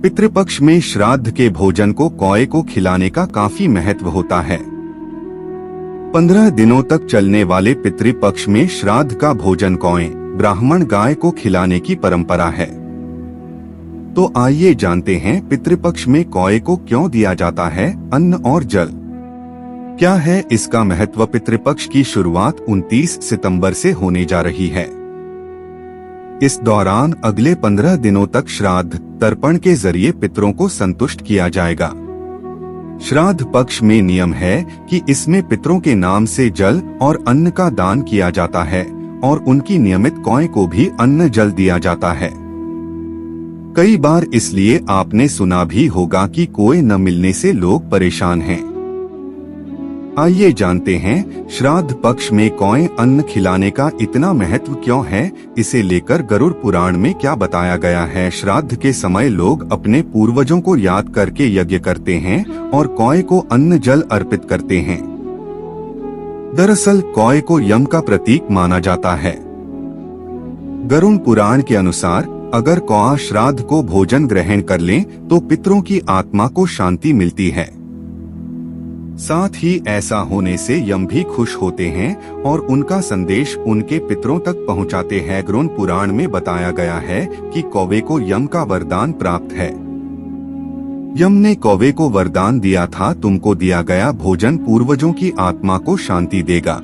पितृपक्ष में श्राद्ध के भोजन को कौए को खिलाने का काफी महत्व होता है। 15 दिनों तक चलने वाले पितृपक्ष में श्राद्ध का भोजन कौए, ब्राह्मण गाय को खिलाने की परंपरा है। तो आइए जानते हैं पितृपक्ष में कौए को क्यों दिया जाता है अन्न और जल। क्या है इसका महत्व। पितृपक्ष की शुरुआत 29 सितंबर से होने जा रही है। इस दौरान अगले 15 दिनों तक श्राद्ध तर्पण के जरिए पितरों को संतुष्ट किया जाएगा। श्राद्ध पक्ष में नियम है कि इसमें पितरों के नाम से जल और अन्न का दान किया जाता है और उनकी नियमित कौए को भी अन्न जल दिया जाता है। कई बार इसलिए आपने सुना भी होगा कि कौए न मिलने से लोग परेशान हैं। आइए जानते हैं श्राद्ध पक्ष में कौए अन्न खिलाने का इतना महत्व क्यों है। इसे लेकर गरुड़ पुराण में क्या बताया गया है। श्राद्ध के समय लोग अपने पूर्वजों को याद करके यज्ञ करते हैं और कौए को अन्न जल अर्पित करते हैं। दरअसल कौए को यम का प्रतीक माना जाता है। गरुड़ पुराण के अनुसार अगर कौआ श्राद्ध को भोजन ग्रहण कर ले तो पितरों की आत्मा को शांति मिलती है। साथ ही ऐसा होने से यम भी खुश होते हैं और उनका संदेश उनके पितरों तक पहुंचाते हैं। गरुड़ पुराण में बताया गया है कि कौवे को यम का वरदान प्राप्त है। यम ने कौवे को वरदान दिया था, तुमको दिया गया भोजन पूर्वजों की आत्मा को शांति देगा।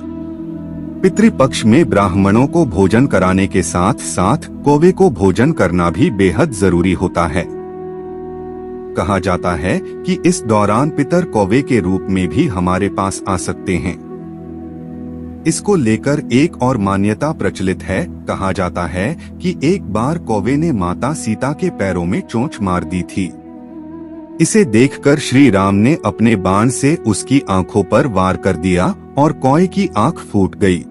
पितृपक्ष में ब्राह्मणों को भोजन कराने के साथ साथ कौवे को भोजन करना भी बेहद जरूरी होता है। कहा जाता है कि इस दौरान पितर कौवे के रूप में भी हमारे पास आ सकते हैं। इसको लेकर एक और मान्यता प्रचलित है। कहा जाता है कि एक बार कौवे ने माता सीता के पैरों में चोंच मार दी थी। इसे देखकर श्री राम ने अपने बाण से उसकी आंखों पर वार कर दिया और कौवे की आंख फूट गई।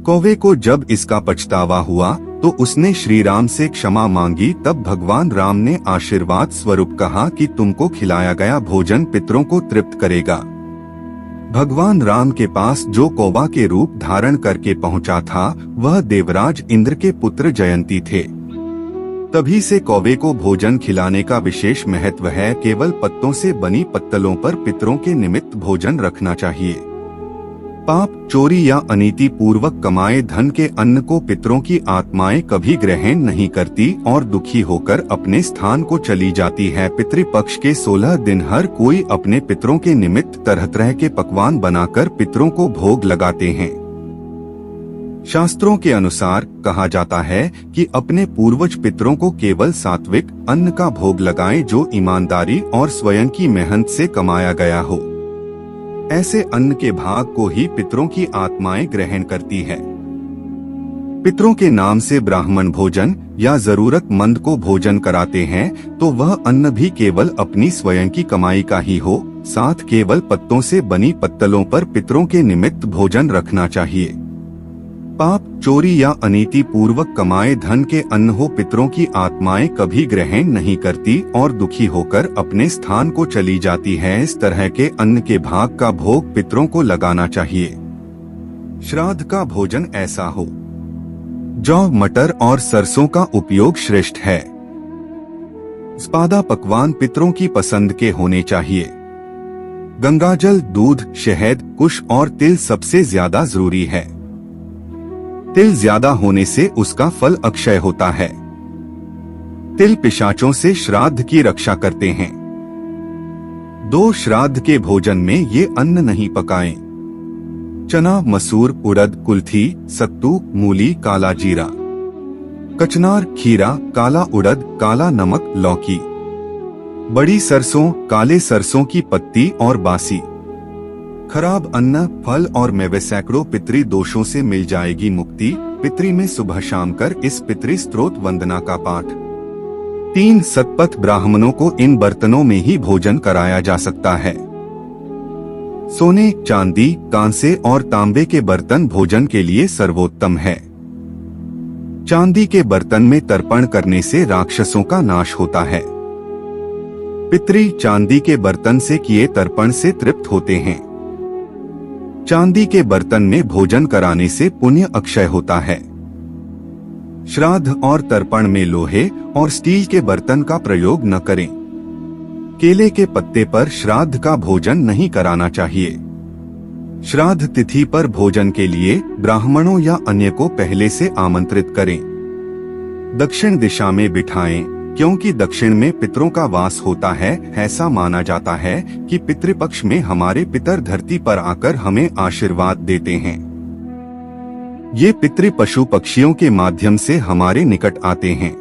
कौवे को जब इसका पछतावा हुआ तो उसने श्री राम से क्षमा मांगी। तब भगवान राम ने आशीर्वाद स्वरूप कहा कि तुमको खिलाया गया भोजन पितरों को तृप्त करेगा। भगवान राम के पास जो कौवा के रूप धारण करके पहुंचा था वह देवराज इंद्र के पुत्र जयंती थे। तभी से कौवे को भोजन खिलाने का विशेष महत्व है। केवल पत्तों से बनी पत्तलों पर पितरों के निमित्त भोजन रखना चाहिए। पाप, चोरी या अनीति पूर्वक कमाए धन के अन्न को पितरों की आत्माएं कभी ग्रहण नहीं करती और दुखी होकर अपने स्थान को चली जाती है। पितृपक्ष के 16 दिन हर कोई अपने पितरों के निमित्त तरह तरह के पकवान बनाकर पितरों को भोग लगाते हैं। शास्त्रों के अनुसार कहा जाता है कि अपने पूर्वज पितरों को केवल सात्विक अन्न का भोग लगाएं जो ईमानदारी और स्वयं की मेहनत से कमाया गया हो। ऐसे अन्न के भाग को ही पितरों की आत्माएं ग्रहण करती है। पितरों के नाम से ब्राह्मण भोजन या जरूरतमंद को भोजन कराते हैं तो वह अन्न भी केवल अपनी स्वयं की कमाई का ही हो। साथ केवल पत्तों से बनी पत्तलों पर पितरों के निमित्त भोजन रखना चाहिए। पाप, चोरी या अनीति पूर्वक कमाए धन के अन्न हो पितरों की आत्माएं कभी ग्रहण नहीं करती और दुखी होकर अपने स्थान को चली जाती है। इस तरह के अन्न के भाग का भोग पितरों को लगाना चाहिए। श्राद्ध का भोजन ऐसा हो। जौ, मटर और सरसों का उपयोग श्रेष्ठ है। स्वादा पकवान पितरों की पसंद के होने चाहिए। गंगाजल, दूध, शहद, कुश और तिल सबसे ज्यादा जरूरी है। तिल ज्यादा होने से उसका फल अक्षय होता है। तिल पिशाचों से श्राद्ध की रक्षा करते हैं। 2 श्राद्ध के भोजन में ये अन्न नहीं पकाएं। चना, मसूर, उड़द, कुल्थी, सत्तू, मूली, काला जीरा, कचनार, खीरा, काला उड़द, काला नमक, लौकी, बड़ी सरसों, काले सरसों की पत्ती और बासी। खराब अन्न, फल और मेवे सैकड़ों पितरी दोषों से मिल जाएगी मुक्ति। पितरी में सुबह शाम कर इस पितरी स्तोत्र वंदना का पाठ। 3 सतपथ ब्राह्मणों को इन बर्तनों में ही भोजन कराया जा सकता है। सोने, चांदी, कांसे और तांबे के बर्तन भोजन के लिए सर्वोत्तम है। चांदी के बर्तन में तर्पण करने से राक्षसों का नाश होता है। पितरी चांदी के बर्तन से किए तर्पण से तृप्त होते हैं। चांदी के बर्तन में भोजन कराने से पुण्य अक्षय होता है। श्राद्ध और तर्पण में लोहे और स्टील के बर्तन का प्रयोग न करें। केले के पत्ते पर श्राद्ध का भोजन नहीं कराना चाहिए। श्राद्ध तिथि पर भोजन के लिए ब्राह्मणों या अन्य को पहले से आमंत्रित करें। दक्षिण दिशा में बिठाएं, क्योंकि दक्षिण में पितरों का वास होता है। ऐसा माना जाता है कि पितृपक्ष में हमारे पितर धरती पर आकर हमें आशीर्वाद देते हैं। ये पितृ पशु पक्षियों के माध्यम से हमारे निकट आते हैं।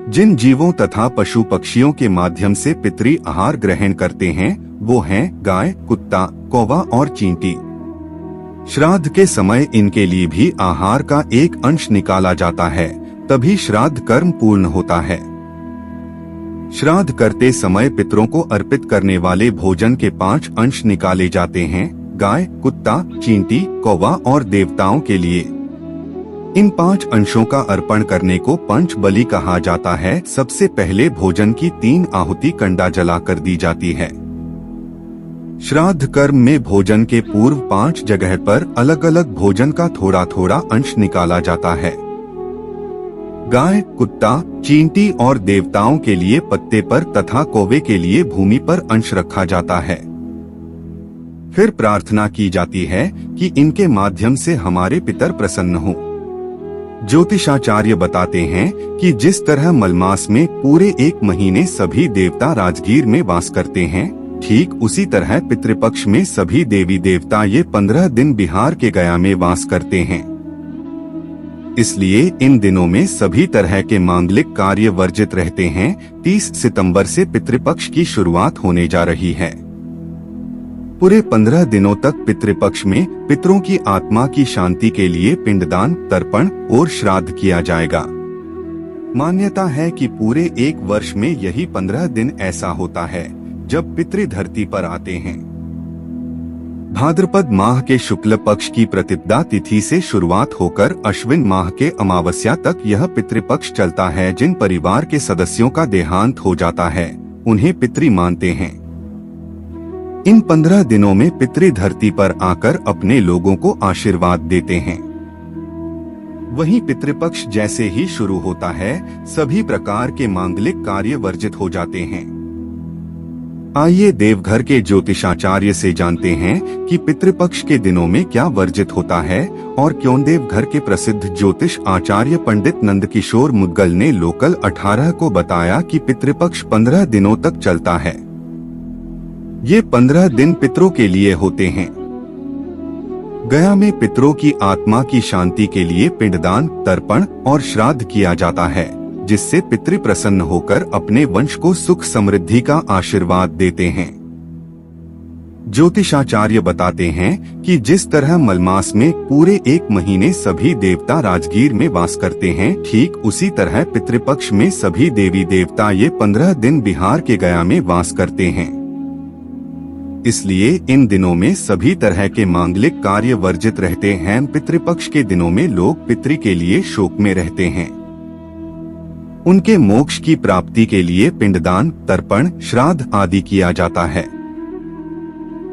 जिन जीवों तथा पशु पक्षियों के माध्यम से पितृ आहार ग्रहण करते हैं वो हैं गाय, कुत्ता, कौवा और चींटी। श्राद्ध के समय इनके लिए भी आहार का एक अंश निकाला जाता है, तभी श्राद्ध कर्म पूर्ण होता है। श्राद्ध करते समय पितरों को अर्पित करने वाले भोजन के 5 अंश निकाले जाते हैं। गाय, कुत्ता, चींटी, कौवा और देवताओं के लिए। इन 5 अंशों का अर्पण करने को पंच बलि कहा जाता है। सबसे पहले भोजन की 3 आहुति कंडा जलाकर दी जाती है। श्राद्ध कर्म में भोजन के पूर्व 5 जगह पर अलग अलग भोजन का थोड़ा थोड़ा अंश निकाला जाता है। गाय, कुत्ता, चींटी और देवताओं के लिए पत्ते पर तथा कौवे के लिए भूमि पर अंश रखा जाता है। फिर प्रार्थना की जाती है कि इनके माध्यम से हमारे पितर प्रसन्न हों। ज्योतिषाचार्य बताते हैं कि जिस तरह मलमास में पूरे 1 महीने सभी देवता राजगीर में वास करते हैं, ठीक उसी तरह पितृपक्ष में सभी देवी देवता ये 15 दिन बिहार के गया में वास करते हैं। इसलिए इन दिनों में सभी तरह के मांगलिक कार्य वर्जित रहते हैं। 30 सितंबर से पितृपक्ष की शुरुआत होने जा रही है। पूरे 15 दिनों तक पितृपक्ष में पितरों की आत्मा की शांति के लिए पिंडदान, तर्पण और श्राद्ध किया जाएगा। मान्यता है कि पूरे 1 वर्ष में यही 15 दिन ऐसा होता है जब पितृ धरती पर आते हैं। भाद्रपद माह के शुक्ल पक्ष की प्रतिपदा तिथि से शुरुआत होकर अश्विन माह के अमावस्या तक यह पितृपक्ष चलता है। जिन परिवार के सदस्यों का देहांत हो जाता है उन्हें पितृ मानते हैं। इन 15 दिनों में पितृ धरती पर आकर अपने लोगों को आशीर्वाद देते हैं। वहीं पितृपक्ष जैसे ही शुरू होता है सभी प्रकार के मांगलिक कार्य वर्जित हो जाते हैं। आइए देवघर के ज्योतिषाचार्य से जानते हैं कि पितृपक्ष के दिनों में क्या वर्जित होता है और क्यों। देवघर के प्रसिद्ध ज्योतिष आचार्य पंडित नंदकिशोर मुद्गल ने लोकल 18 को बताया कि पितृपक्ष 15 दिनों तक चलता है। ये 15 दिन पितरों के लिए होते हैं। गया में पितरों की आत्मा की शांति के लिए पिंडदान, तर्पण और श्राद्ध किया जाता है, जिससे पितृ प्रसन्न होकर अपने वंश को सुख समृद्धि का आशीर्वाद देते हैं। ज्योतिषाचार्य बताते हैं कि जिस तरह मलमास में पूरे 1 महीने सभी देवता राजगीर में वास करते हैं, ठीक उसी तरह पितृपक्ष में सभी देवी देवता ये 15 दिन बिहार के गया में वास करते हैं। इसलिए इन दिनों में सभी तरह के मांगलिक कार्य वर्जित रहते हैं। पितृपक्ष के दिनों में लोग पितृ के लिए शोक में रहते हैं। उनके मोक्ष की प्राप्ति के लिए पिंडदान, तर्पण, श्राद्ध आदि किया जाता है।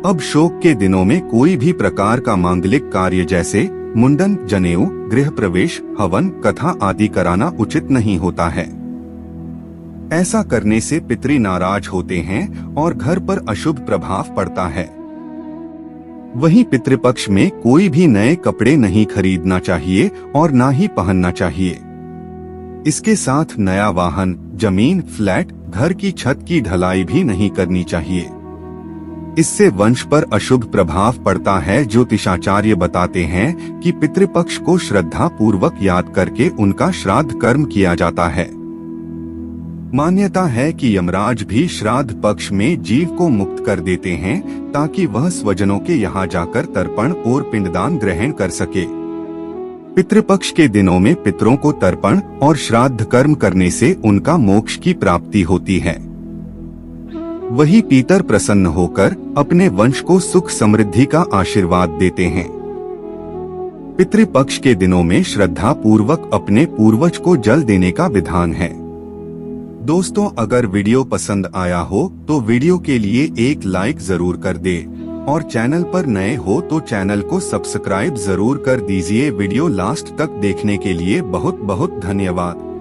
अब शोक के दिनों में कोई भी प्रकार का मांगलिक कार्य जैसे मुंडन, जनेऊ, गृह प्रवेश, हवन, कथा आदि कराना उचित नहीं होता है। ऐसा करने से पितृ नाराज होते हैं और घर पर अशुभ प्रभाव पड़ता है। वहीं पितृपक्ष में कोई भी नए कपड़े नहीं खरीदना चाहिए और ना ही पहनना चाहिए। इसके साथ नया वाहन, जमीन, फ्लैट, घर की छत की ढलाई भी नहीं करनी चाहिए। इससे वंश पर अशुभ प्रभाव पड़ता है। ज्योतिषाचार्य बताते हैं कि पितृपक्ष को श्रद्धा पूर्वक याद करके उनका श्राद्ध कर्म किया जाता है। मान्यता है कि यमराज भी श्राद्ध पक्ष में जीव को मुक्त कर देते हैं ताकि वह स्वजनों के यहाँ जाकर तर्पण और पिंडदान ग्रहण कर सके। पितृपक्ष के दिनों में पितरों को तर्पण और श्राद्ध कर्म करने से उनका मोक्ष की प्राप्ति होती है। वही पितर प्रसन्न होकर अपने वंश को सुख समृद्धि का आशीर्वाद देते हैं। पितृपक्ष के दिनों में श्रद्धा पूर्वक अपने पूर्वज को जल देने का विधान है। दोस्तों, अगर वीडियो पसंद आया हो तो वीडियो के लिए एक लाइक जरूर कर दे। और चैनल पर नए हो तो चैनल को सब्सक्राइब जरूर कर दीजिए। वीडियो लास्ट तक देखने के लिए बहुत बहुत धन्यवाद।